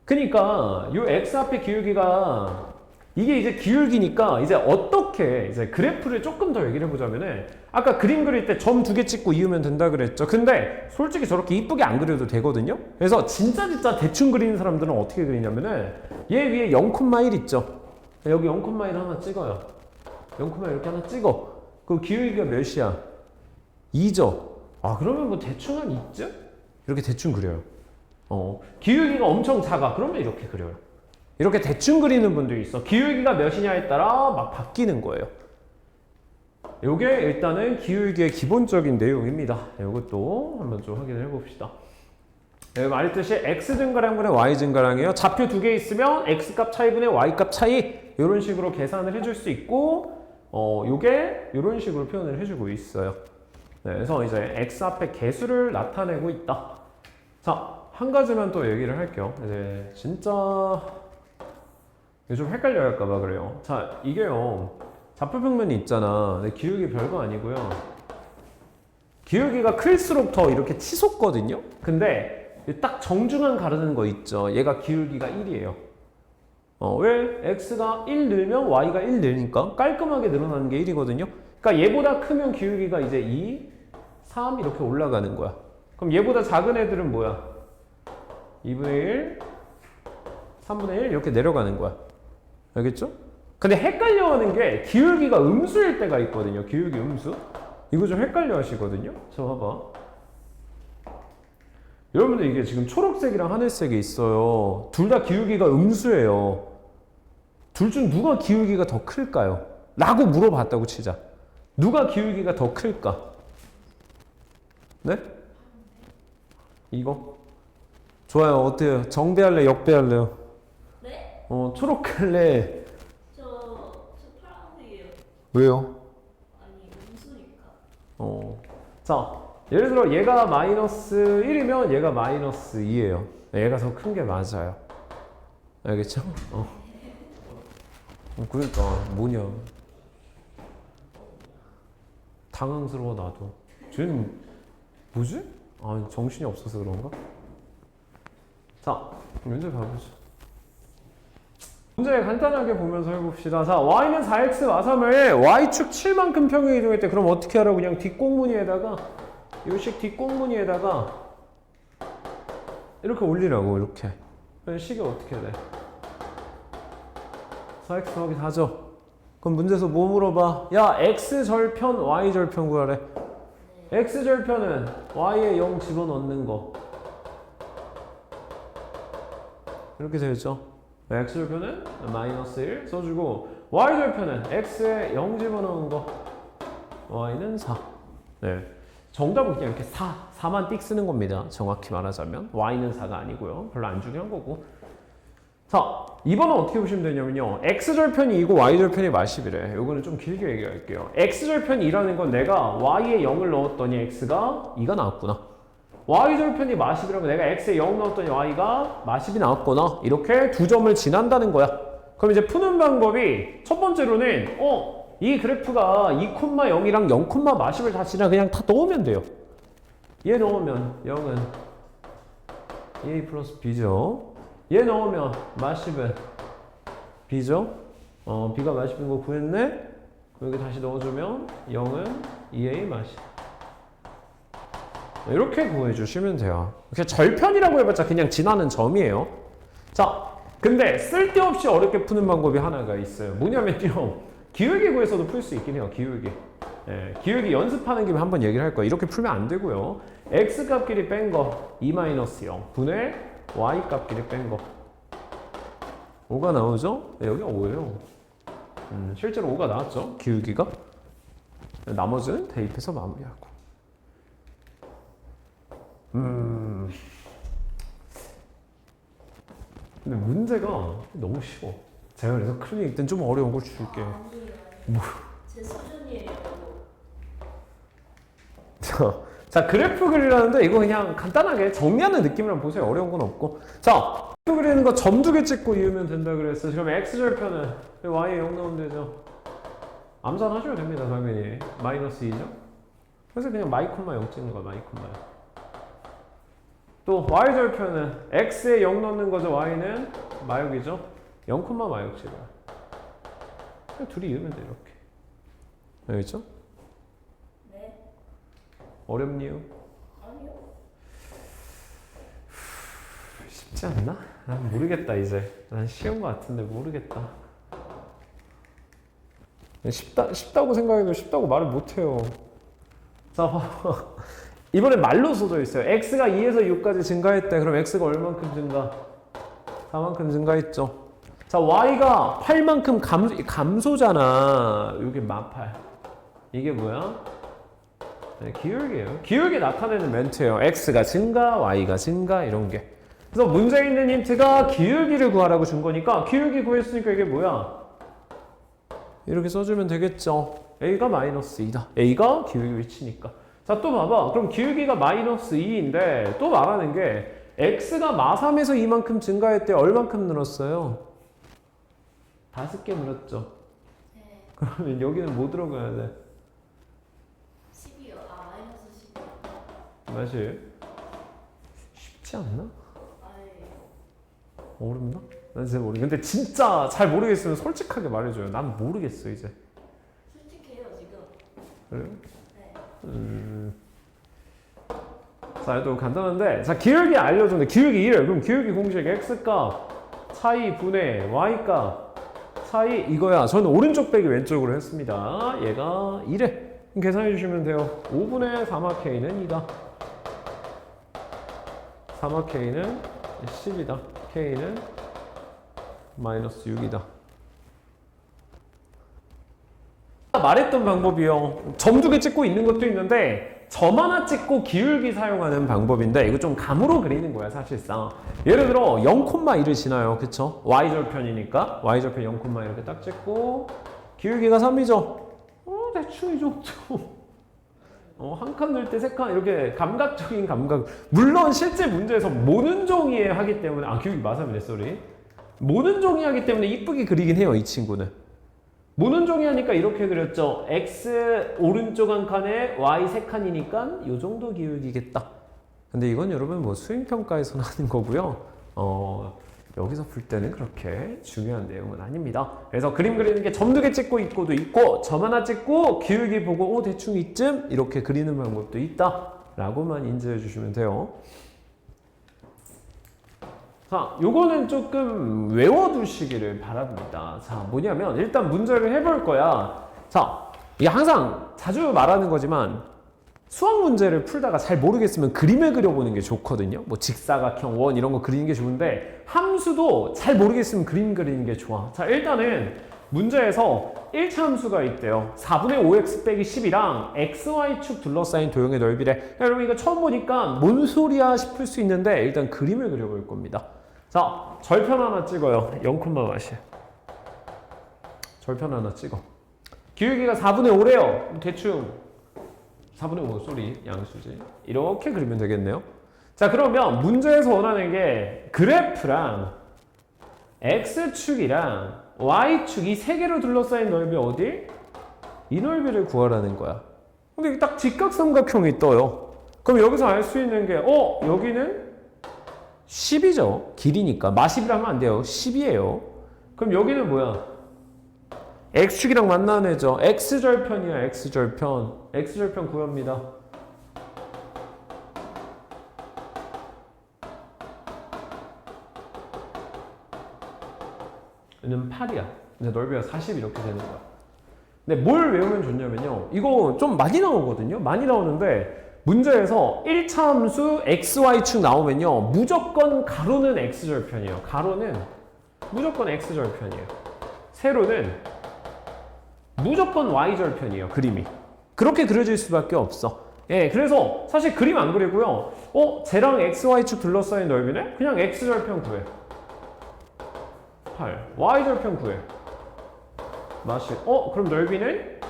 그러니까 이 x 앞에 기울기가 이게 이제 기울기니까 이제 어떻게 이제 그래프를 조금 더 얘기를 해보자면은, 아까 그림 그릴 때 점 두 개 찍고 이으면 된다 그랬죠. 근데 솔직히 저렇게 이쁘게 안 그려도 되거든요. 그래서 진짜 대충 그리는 사람들은 어떻게 그리냐면은 얘 위에 0,1 있죠. 여기 0,1 하나 찍어요. 0,1 이렇게 하나 찍어. 그 기울기가 몇이야? 2죠. 아, 그러면 뭐 대충 한 2쯤? 이렇게 대충 그려요. 기울기가 엄청 작아. 그러면 이렇게 그려요. 이렇게 대충 그리는 분들이 있어. 기울기가 몇이냐에 따라 막 바뀌는 거예요. 요게 일단은 기울기의 기본적인 내용입니다. 이것도 한번 좀 확인을 해봅시다. 말했듯이 x 증가량분의 y 증가량이에요. 좌표 두 개 있으면 x 값 차이분의 y 값 차이, 이런 식으로 계산을 해줄 수 있고, 요게 이런 식으로 표현을 해주고 있어요. 네, 그래서 이제 x 앞에 개수를 나타내고 있다. 자, 한 가지만 또 얘기를 할게요. 이제 진짜 좀 헷갈려 할까봐 그래요. 자, 이게요, 좌표평면이 있잖아. 근데 기울기 별거 아니고요. 기울기가 클수록 더 이렇게 치솟거든요. 근데 딱 정중앙 가르는 거 있죠. 얘가 기울기가 1이에요. 왜? x가 1 늘면 y가 1 늘니까 깔끔하게 늘어나는 게 1이거든요. 그러니까 얘보다 크면 기울기가 이제 2, 3 이렇게 올라가는 거야. 그럼 얘보다 작은 애들은 뭐야? 2분의 1, 3분의 1 이렇게 내려가는 거야. 알겠죠? 근데 헷갈려 하는 게 기울기가 음수일 때가 있거든요. 기울기 음수. 이거 좀 헷갈려 하시거든요. 저 봐봐. 여러분들 이게 지금 초록색이랑 하늘색이 있어요. 둘 다 기울기가 음수예요. 둘 중 누가 기울기가 더 클까요? 라고 물어봤다고 치자. 누가 기울기가 더 클까? 네? 이거? 좋아요. 어때요? 정배할래? 역배할래요? 네? 초록 할래? 저 파란색이에요. 왜요? 아니, 음수니까. 자, 예를 들어 얘가 마이너스 1이면 얘가 마이너스 2예요. 얘가 더 큰 게 맞아요. 알겠죠? 그러니까 뭐냐. 당황스러워 나도. 쟤는 뭐지? 아, 정신이 없어서 그런가? 자, 문제 봐보죠. 문제 간단하게 보면서 해봅시다. 자, y는 4x 마삼을 y축 7만큼 평행 이동했대. 그럼 어떻게 하라고? 그냥 뒷꽁무니에다가 요식 뒷꽁무니에다가 이렇게 올리라고. 이렇게. 그럼 식이 어떻게 돼? 4x 더하기 4죠. 그럼 문제에서 뭐 물어봐? 야, x절편, y절편 구하래. x절편은 y에 0 집어넣는 거. 이렇게 되죠. x절편은 마이너스 1 써주고 y절편은 x에 0 집어넣은 거 y는 4. 네. 정답은 그냥 이렇게 4만 띡 쓰는 겁니다. 정확히 말하자면 y는 4가 아니고요. 별로 안 중요한 거고. 자, 이번은 어떻게 보시면 되냐면요. x절편이 2고 y절편이 마십이래. 요거는 좀 길게 얘기할게요. x절편이 2라는 건 내가 y에 0을 넣었더니 x가 2가 나왔구나. y절편이 마십이라면 내가 x에 0 넣었더니 y가 마십이 나왔거나 이렇게 두 점을 지난다는 거야. 그럼 이제 푸는 방법이 첫 번째로는 이 그래프가 2,0이랑 0, 마십을 다 지나 그냥 다 넣으면 돼요. 얘 넣으면 0은 a 플러스 b죠. 얘 넣으면 마십은 b죠. b가 마십인 거 구했네. 여기 다시 넣어주면 0은 2a 마십. 이렇게 구해주시면 돼요. 이렇게 절편이라고 해봤자 그냥 지나는 점이에요. 자, 근데 쓸데없이 어렵게 푸는 방법이 하나가 있어요. 뭐냐면요. 기울기 구해서도 풀 수 있긴 해요. 기울기. 예, 기울기 연습하는 김에 한번 얘기를 할 거예요. 이렇게 풀면 안 되고요. x 값끼리 뺀 거 2-0 분의 y 값끼리 뺀 거 5가 나오죠? 네, 여기가 5예요. 실제로 5가 나왔죠? 기울기가. 나머지는 대입해서 마무리하고. 근데 문제가 너무 쉬워. 제가 그래서 클리닉 때는 좀 어려운 걸 줄게. 아니에요. 제 수준이에요. 자, 그래프 그리라는데 이거 그냥 간단하게 정리하는 느낌이랑 보세요. 어려운 건 없고. 자, 그래프 그리는 거 점 2개 찍고 이으면 된다 그랬어. 그럼 x절편은 y에 0 넣으면 되죠. 암산하셔도 됩니다. 당연히. 마이너스 2죠. 그래서 그냥 마이콤마 0 찍는 거야. 마이콤마 0. 또 y절편은 x에 0 넣는 거죠. y는 마역이죠. 0, 마역 찍어요. 그냥 둘이 이으면 돼. 이렇게. 알겠죠? 네. 어렵니요? 아니요. 쉽지 않나? 난 모르겠다 이제. 난 쉬운 거 같은데 모르겠다. 쉽다고 생각해도 쉽다고 말을 못해요. 자, 이번엔 말로 써져 있어요. x가 2에서 6까지 증가했대. 그럼 x가 얼만큼 증가? 4만큼 증가했죠. 자, y가 8만큼 감소잖아. 여기 마팔. 이게 뭐야? 네, 기울기예요. 기울기 나타내는 멘트예요. x가 증가, y가 증가 이런 게. 그래서 문제 있는 힌트가 기울기를 구하라고 준 거니까 기울기 구했으니까 이게 뭐야? 이렇게 써주면 되겠죠. a가 마이너스 2다. a가 기울기 위치니까. 자, 또 봐봐. 그럼 기울기가 마이너스 2인데 또 말하는 게 x가 마3에서 이만큼 증가했대. 얼만큼 늘었어요? 5개 늘었죠. 네. 그러면 여기는 뭐 들어가야 돼? 10이요. 아, 마이너스 10. 사실 쉽지 않나? 아예. 어렵나? 난 진짜 모르겠어. 근데 진짜 잘 모르겠으면 솔직하게 말해줘요. 난 모르겠어 이제. 솔직해요 지금. 그래요? 네. 자, 또 간단한데, 자, 기울기 알려줬는데 기울기 1. 그럼 기울기 공식 x값 차이 분의 y값 차이 이거야. 저는 오른쪽 빼기 왼쪽으로 했습니다. 얘가 1에. 그럼 계산해 주시면 돼요. 5분의 3마 k는 2다. 3마 k는 10이다. k는 마이너스 6이다. 말했던 방법이요. 점 2개 찍고 있는 것도 있는데 점 하나 찍고 기울기 사용하는 방법인데 이거 좀 감으로 그리는 거야 사실상. 예를 들어 0,1을 지나요. 그쵸? y절편이니까 y절편 0, 이렇게 딱 찍고 기울기가 3이죠. 대충 이 정도. 한 칸 넣을 때 세 칸 이렇게 감각적인 감각. 물론 실제 문제에서 모는 종이에 하기 때문에 기울기 마삼이네 쏘리. 모는 종이 하기 때문에 이쁘게 그리긴 해요 이 친구는. 모는 종이 하니까 이렇게 그렸죠. x 오른쪽 한 칸에 y 세 칸이니까 이 정도 기울기겠다. 근데 이건 여러분 뭐 수행평가에서는 하는 거고요. 여기서 풀 때는 그렇게 중요한 내용은 아닙니다. 그래서 그림 그리는 게 점 2개 찍고 있고도 있고 점 하나 찍고 기울기 보고 대충 이쯤 이렇게 그리는 방법도 있다 라고만 인지해 주시면 돼요. 자, 요거는 조금 외워두시기를 바랍니다. 자, 뭐냐면 일단 문제를 해볼 거야. 자, 이게 항상 자주 말하는 거지만 수학 문제를 풀다가 잘 모르겠으면 그림을 그려보는 게 좋거든요. 뭐 직사각형, 원 이런 거 그리는 게 좋은데 함수도 잘 모르겠으면 그림 그리는 게 좋아. 자, 일단은 문제에서 1차 함수가 있대요. 4분의 5x 빼기 10이랑 xy축 둘러싸인 도형의 넓이래. 여러분 이거 처음 보니까 뭔 소리야 싶을 수 있는데 일단 그림을 그려볼 겁니다. 자, 절편 하나 찍어요. 0,4. 절편 하나 찍어. 기울기가 4분의 5래요. 대충 4분의 5, 쏘리, 양수지. 이렇게 그리면 되겠네요. 자, 그러면 문제에서 원하는 게 그래프랑 x축이랑 y축 이 세 개로 둘러싸인 넓이 어디? 이 넓이를 구하라는 거야. 근데 딱 직각삼각형이 떠요. 그럼 여기서 알 수 있는 게 여기는 10이죠. 길이니까. 마십이라면 안 돼요. 10이에요. 그럼 여기는 뭐야? x축이랑 만나는 애죠. x절편이야. x절편. x절편 구합니다. 얘는 8이야. 근데 넓이가 40 이렇게 되는 거야. 근데 뭘 외우면 좋냐면요. 이거 좀 많이 나오거든요. 많이 나오는데 문제에서 1차 함수 xy축 나오면요. 무조건 가로는 x절편이에요. 가로는 무조건 x절편이에요. 세로는 무조건 y절편이에요. 그림이. 그렇게 그려질 수밖에 없어. 예, 그래서 사실 그림 안 그리고요. 쟤랑 xy축 둘러싸인 넓이네? 그냥 x절편 구해. 8. y절편 구해. 마시. 그럼 넓이는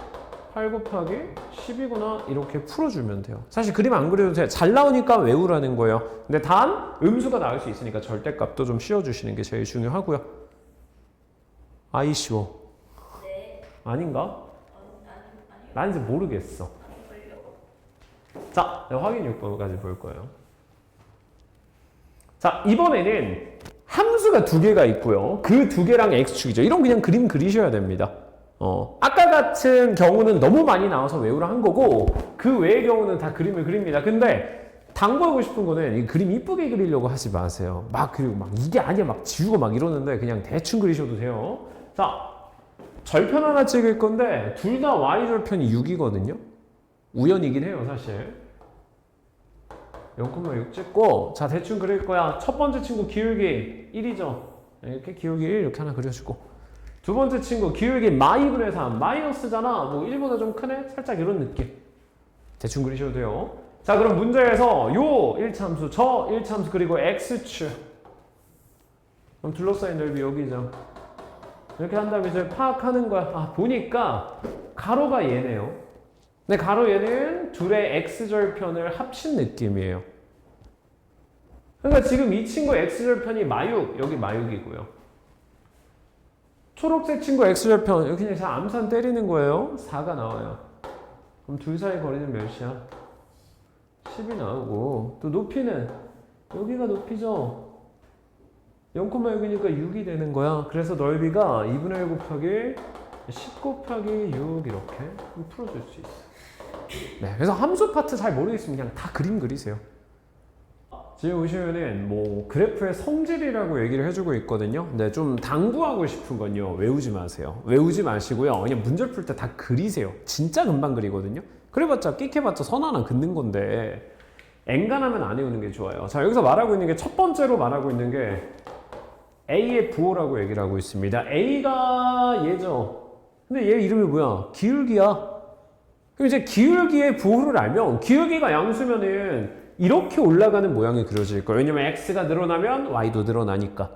8 곱하기 10이구나. 이렇게 풀어주면 돼요. 사실 그림 안 그려도 돼. 잘 나오니까 외우라는 거예요. 근데 단 음수가 나올 수 있으니까 절대값도 좀 씌워주시는 게 제일 중요하고요. 아이 쉬워. 네. 아닌가? 아니. 난 이제 모르겠어. 아니걸요. 자, 확인 요건까지 볼 거예요. 자, 이번에는 함수가 두 개가 있고요. 그 두 개랑 x축이죠. 이런 그냥 그림 그리셔야 됩니다. 아까 같은 경우는 너무 많이 나와서 외우라 한 거고 그 외의 경우는 다 그림을 그립니다. 근데 당부하고 싶은 거는 이 그림 이쁘게 그리려고 하지 마세요. 그리고 이게 아니야 막 지우고 막 이러는데 그냥 대충 그리셔도 돼요. 자, 절편 하나 찍을 건데 둘 다 y절편이 6이거든요. 우연이긴 해요, 사실. 0,6 찍고 자, 대충 그릴 거야. 첫 번째 친구 기울기 1이죠. 이렇게 기울기 1 이렇게 하나 그려주고 두 번째 친구 기울기 마이분의 3 마이너스잖아. 뭐 1보다 좀 크네? 살짝 이런 느낌. 대충 그리셔도 돼요. 자, 그럼 문제에서 요 1차 함수, 저 1차 함수 그리고 x축 그럼 둘러싸인 넓이 여기죠. 이렇게 한 다음에 이제 파악하는 거야. 보니까 가로가 얘네요. 근데 가로 얘는 둘의 x절편을 합친 느낌이에요. 그러니까 지금 이 친구 x절편이 마육, 여기 마육이고요. 초록색 친구 x절편, 여기 그냥 암산 때리는 거예요. 4가 나와요. 그럼 둘 사이 거리는 몇이야? 10이 나오고 또 높이는 여기가 높이죠. 0,6이니까 6이 되는 거야. 그래서 넓이가 2분의 1 곱하기 10 곱하기 6 이렇게 풀어줄 수 있어. 네, 그래서 함수 파트 잘 모르겠으면 그냥 다 그림 그리세요. 지금 보시면은 뭐 그래프의 성질이라고 얘기를 해주고 있거든요. 근데 좀 당부하고 싶은 건요. 외우지 마세요. 외우지 마시고요. 그냥 문제 풀 때 다 그리세요. 진짜 금방 그리거든요. 그래봤자 끽해봤자 선 하나 긋는 건데 엔간하면 안 외우는 게 좋아요. 자, 여기서 말하고 있는 게 첫 번째로 말하고 있는 게 A의 부호라고 얘기를 하고 있습니다. A가 얘죠. 근데 얘 이름이 뭐야? 기울기야. 그럼 이제 기울기의 부호를 알면 기울기가 양수면은 이렇게 올라가는 모양이 그려질 거예요. 왜냐면 x가 늘어나면 y도 늘어나니까.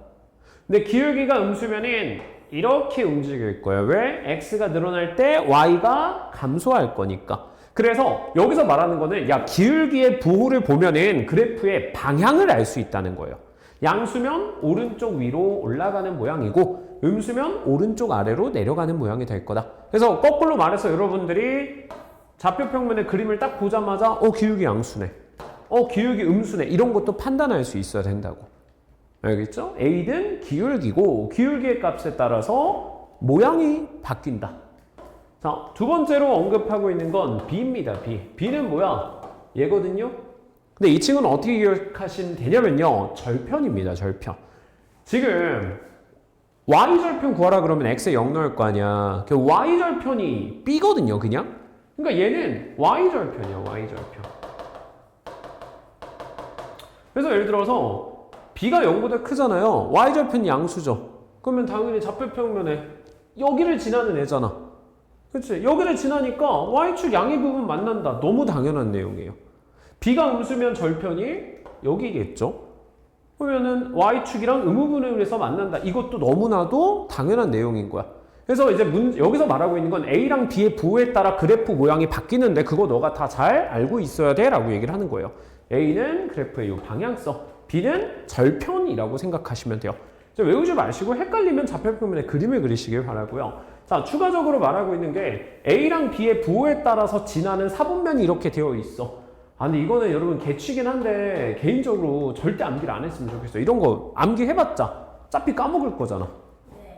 근데 기울기가 음수면은 이렇게 움직일 거예요. 왜? x가 늘어날 때 y가 감소할 거니까. 그래서 여기서 말하는 거는 기울기의 부호를 보면은 그래프의 방향을 알 수 있다는 거예요. 양수면 오른쪽 위로 올라가는 모양이고 음수면 오른쪽 아래로 내려가는 모양이 될 거다. 그래서 거꾸로 말해서 여러분들이 좌표평면의 그림을 딱 보자마자 기울기 양수네. 기울기 음수네. 이런 것도 판단할 수 있어야 된다고. 알겠죠? A는 기울기고 기울기의 값에 따라서 모양이 바뀐다. 자, 두 번째로 언급하고 있는 건 B입니다. B. B는 뭐야? 얘거든요. 근데 이 친구는 어떻게 기억하시면 되냐면요. 절편입니다. 절편. 지금 Y절편 구하라 그러면 X에 0 넣을 거 아니야. 그 Y절편이 B거든요. 그냥. 그러니까 얘는 y절편이야, y절편. 그래서 예를 들어서 b가 0보다 크잖아요. y절편이 양수죠. 그러면 당연히 좌표평면에 여기를 지나는 애잖아. 그치? 여기를 지나니까 y축 양의 부분 만난다. 너무 당연한 내용이에요. b가 음수면 절편이 여기겠죠. 그러면은 y축이랑 의무분해를 해서 만난다. 이것도 너무나도 당연한 내용인 거야. 그래서 이제 여기서 말하고 있는 건 A랑 B의 부호에 따라 그래프 모양이 바뀌는데 그거 너가 다 잘 알고 있어야 돼 라고 얘기를 하는 거예요. A는 그래프의 이 방향성, B는 절편이라고 생각하시면 돼요. 외우지 마시고 헷갈리면 좌표평면에 그림을 그리시길 바라고요. 자, 추가적으로 말하고 있는 게 A랑 B의 부호에 따라서 지나는 사분면이 이렇게 되어 있어. 아, 근데 이거는 여러분 개취긴 한데 개인적으로 절대 암기를 안 했으면 좋겠어요. 이런 거 암기해봤자 어차피 까먹을 거잖아.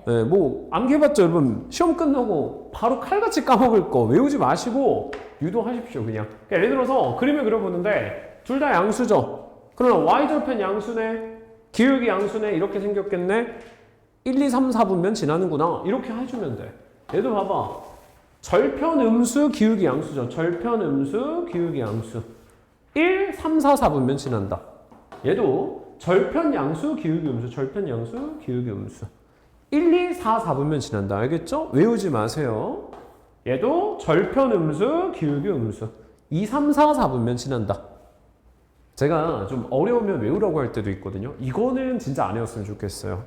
네, 뭐 암기해봤자 여러분 시험 끝나고 바로 칼같이 까먹을 거 외우지 마시고 유도하십시오. 그냥 예를 들어서 그림을 그려보는데 둘 다 양수죠. 그러면 y절편 양수네, 기울기 양수네 이렇게 생겼겠네. 1, 2, 3, 4분면 지나는구나 이렇게 해주면 돼. 얘도 봐봐. 절편 음수 기울기 양수죠. 절편 음수 기울기 양수 1, 3, 4, 4분면 지난다. 얘도 절편 양수 기울기 음수, 절편 양수 기울기 음수 1, 2, 4, 4분면 지난다. 알겠죠? 외우지 마세요. 얘도 절편 음수 기울기 음수 2, 3, 4, 4분면 지난다. 제가 좀 어려우면 외우라고 할 때도 있거든요. 이거는 진짜 안 외웠으면 좋겠어요.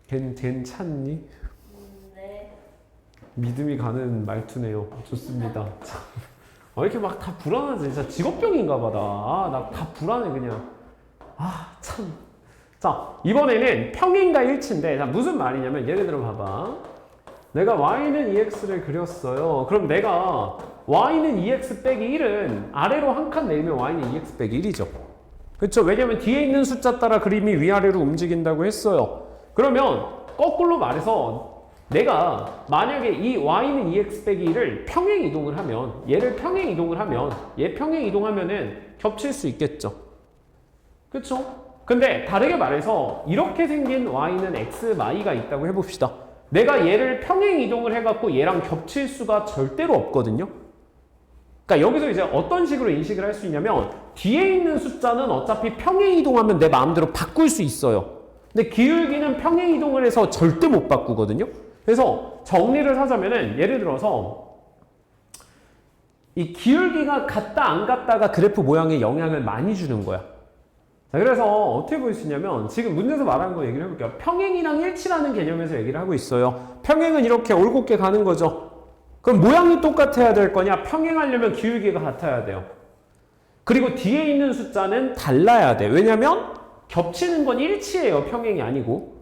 괜찮니? 네. 믿음이 가는 말투네요. 좋습니다. 왜 이렇게 막 다 불안하지? 진짜 직업병인가 봐. 나 다 불안해 그냥. 아 참. 자, 이번에는 평행과 일치인데 자, 무슨 말이냐면 예를 들어 봐봐. 내가 y는 2x를 그렸어요. 그럼 내가 y는 2x 빼기 1은 아래로 한 칸 내리면 y는 2x 빼기 1이죠. 그렇죠? 왜냐면 뒤에 있는 숫자 따라 그림이 위아래로 움직인다고 했어요. 그러면 거꾸로 말해서 내가 만약에 이 y는 2x 빼기 1을 평행 이동을 하면 얘를 평행 이동을 하면 얘 평행 이동하면은 겹칠 수 있겠죠. 그쵸? 근데 다르게 말해서 이렇게 생긴 y는 x, y가 있다고 해봅시다. 내가 얘를 평행 이동을 해갖고 얘랑 겹칠 수가 절대로 없거든요. 그러니까 여기서 이제 어떤 식으로 인식을 할 수 있냐면 뒤에 있는 숫자는 어차피 평행 이동하면 내 마음대로 바꿀 수 있어요. 근데 기울기는 평행 이동을 해서 절대 못 바꾸거든요. 그래서 정리를 하자면은 예를 들어서 이 기울기가 같다 안 같다가 그래프 모양에 영향을 많이 주는 거야. 자, 그래서 어떻게 볼 수 있냐면 지금 문제에서 말하는 거 얘기를 해볼게요. 평행이랑 일치라는 개념에서 얘기를 하고 있어요. 평행은 이렇게 올곧게 가는 거죠. 그럼 모양이 똑같아야 될 거냐? 평행하려면 기울기가 같아야 돼요. 그리고 뒤에 있는 숫자는 달라야 돼. 왜냐면 겹치는 건 일치예요. 평행이 아니고.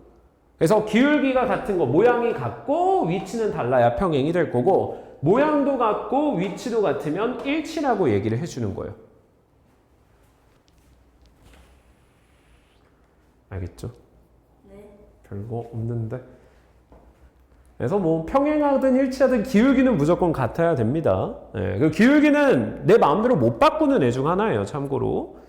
그래서 기울기가 같은 거, 모양이 같고 위치는 달라야 평행이 될 거고 모양도 같고 위치도 같으면 일치라고 얘기를 해주는 거예요. 알겠죠? 네. 별거 없는데. 그래서 뭐 평행하든 일치하든 기울기는 무조건 같아야 됩니다. 그 기울기는 내 마음대로 못 바꾸는 애 중 하나예요. 참고로.